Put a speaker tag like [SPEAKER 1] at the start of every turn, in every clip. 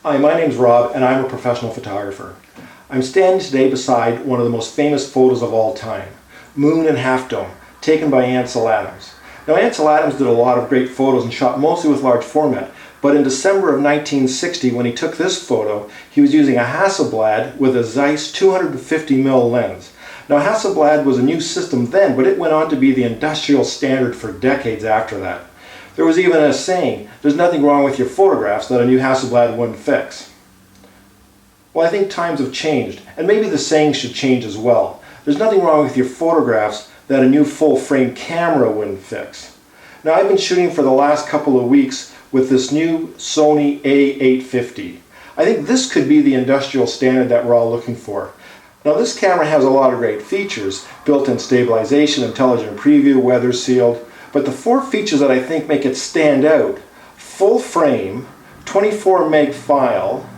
[SPEAKER 1] Hi, my name's Rob and I'm a professional photographer. I'm standing today beside one of the most famous photos of all time, Moon and Half Dome, taken by Ansel Adams. Now Ansel Adams did a lot of great photos and shot mostly with large format, but in December of 1960 when he took this photo, he was using a Hasselblad with a Zeiss 250mm lens. Now Hasselblad was a new system then, but it went on to be the industrial standard for decades after that. There was even a saying, there's nothing wrong with your photographs that a new Hasselblad wouldn't fix. Well, I think times have changed, and maybe the saying should change as well. There's nothing wrong with your photographs that a new full-frame camera wouldn't fix. Now, I've been shooting for the last couple of weeks with this new Sony A850. I think this could be the industrial standard that we're all looking for. Now, this camera has a lot of great features, built-in stabilization, intelligent preview, weather sealed. But the four features that I think make it stand out: full frame, 24 meg file,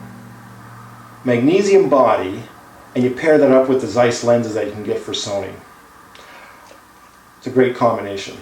[SPEAKER 1] magnesium body, and you pair that up with the Zeiss lenses that you can get for Sony. It's a great combination.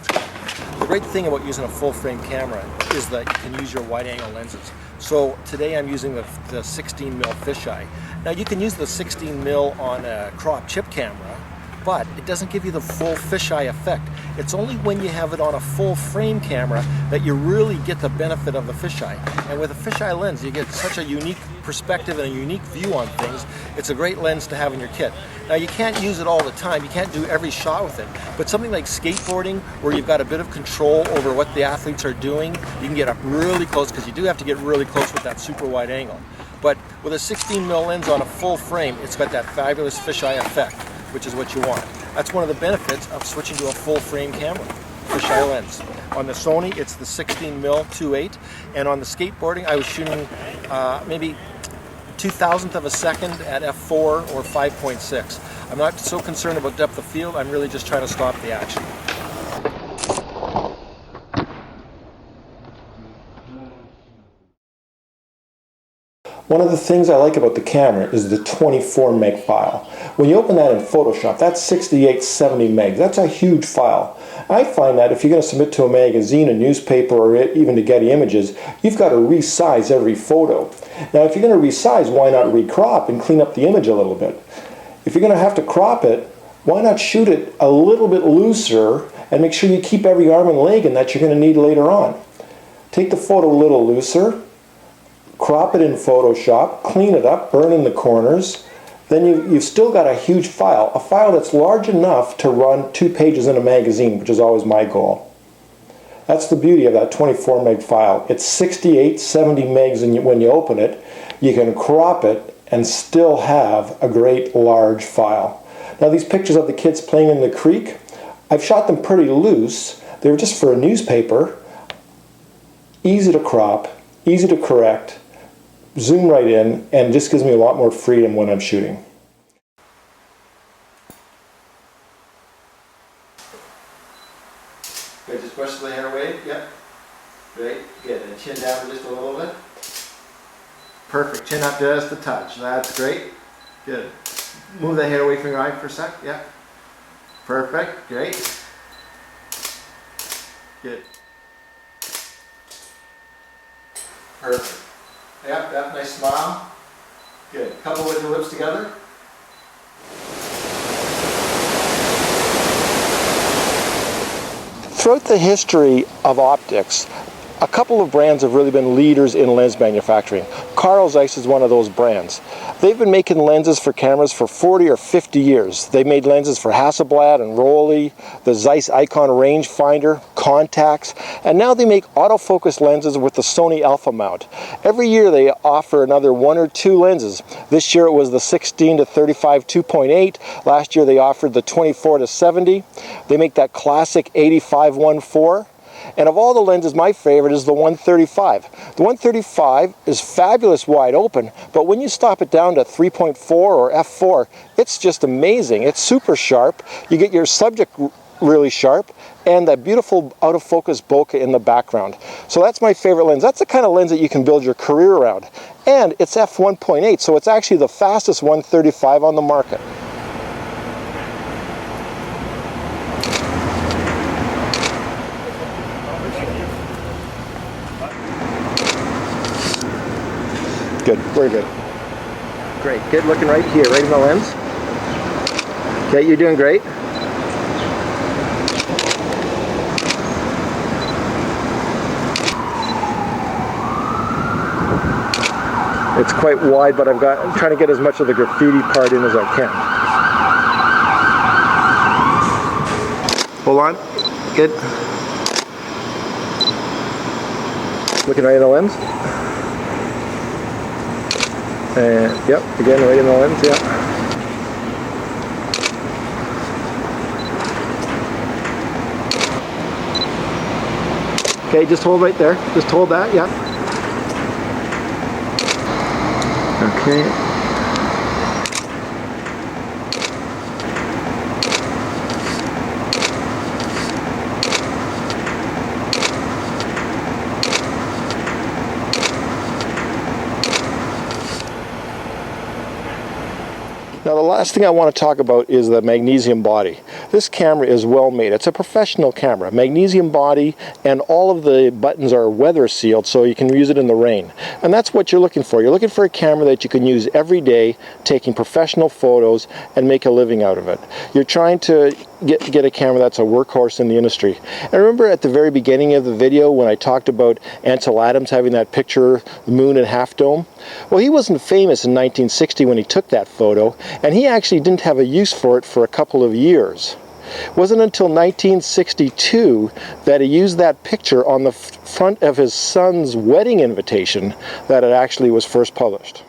[SPEAKER 2] The great thing about using a full frame camera is that you can use your wide angle lenses. So today I'm using the 16mm fisheye. Now you can use the 16mm on a crop chip camera, but it doesn't give you the full fisheye effect. It's only when you have it on a full frame camera that you really get the benefit of the fisheye. And with a fisheye lens, you get such a unique perspective and a unique view on things. It's a great lens to have in your kit. Now you can't use it all the time, you can't do every shot with it, but something like skateboarding, where you've got a bit of control over what the athletes are doing, you can get up really close, because you do have to get really close with that super wide angle. But with a 16mm lens on a full frame, it's got that fabulous fisheye effect, which is what you want. That's one of the benefits of switching to a full frame camera, fisheye lens. On the Sony, it's the 16mm 2.8, and on the skateboarding, I was shooting maybe 2,000th of a second at f4 or 5.6. I'm not so concerned about depth of field, I'm really just trying to stop the action.
[SPEAKER 1] One of the things I like about the camera is the 24 meg file. When you open that in Photoshop, that's 68, 70 megs. That's a huge file. I find that if you're going to submit to a magazine, a newspaper, or even to Getty Images, you've got to resize every photo. Now, if you're going to resize, why not recrop and clean up the image a little bit? If you're going to have to crop it, why not shoot it a little bit looser and make sure you keep every arm and leg in that you're going to need later on. Take the photo a little looser, crop it in Photoshop, clean it up, burn in the corners, then you've still got a huge file, a file that's large enough to run 2 pages in a magazine, which is always my goal. That's the beauty of that 24 meg file. It's 68, 70 megs, and when you open it, you can crop it and still have a great large file. Now these pictures of the kids playing in the creek, I've shot them pretty loose. They were just for a newspaper. Easy to crop, easy to correct, zoom right in, and just gives me a lot more freedom when I'm shooting.
[SPEAKER 2] Okay, just brush the hair away. Yep. Great. Good. And chin down just a little bit. Perfect. Chin up just a touch. That's great. Good. Move the hair away from your eye for a sec. Yep. Perfect. Great. Good. Perfect. Yep, yep, nice smile. Good. Couple with your lips together.
[SPEAKER 1] Throughout the history of optics, a couple of brands have really been leaders in lens manufacturing. Carl Zeiss is one of those brands. They've been making lenses for cameras for 40 or 50 years. They made lenses for Hasselblad and Rollei, the Zeiss Icon rangefinder, contacts, and now they make autofocus lenses with the Sony Alpha mount. Every year they offer another 1 or 2 lenses. This year it was the 16 to 35 2.8. Last year they offered the 24 to 70. They make that classic 85 1.4. And of all the lenses, my favorite is the 135. The 135 is fabulous wide open, but when you stop it down to 3.4 or f4, it's just amazing. It's super sharp. You get your subject really sharp, and that beautiful out of focus bokeh in the background. So that's my favorite lens. That's the kind of lens that you can build your career around. And it's f1.8, so it's actually the fastest 135 on the market. Good, very good. Great, good, looking right here, right in the lens. Okay, you're doing great. It's quite wide, but I'm trying to get as much of the graffiti part in as I can. Hold on. Good. Looking right in the lens. And yep, again right in the lens, yeah. Okay, just hold right there. Just hold that, yeah. Okay. Now the last thing I want to talk about is the magnesium body. This camera is well made. It's a professional camera. Magnesium body, and all of the buttons are weather sealed so you can use it in the rain. And that's what you're looking for. You're looking for a camera that you can use every day, taking professional photos and make a living out of it. You're trying to get a camera that's a workhorse in the industry. And remember at the very beginning of the video when I talked about Ansel Adams having that picture, the moon and Half Dome? Well, he wasn't famous in 1960 when he took that photo, and he actually didn't have a use for it for a couple of years. It wasn't until 1962 that he used that picture on the front of his son's wedding invitation that it actually was first published.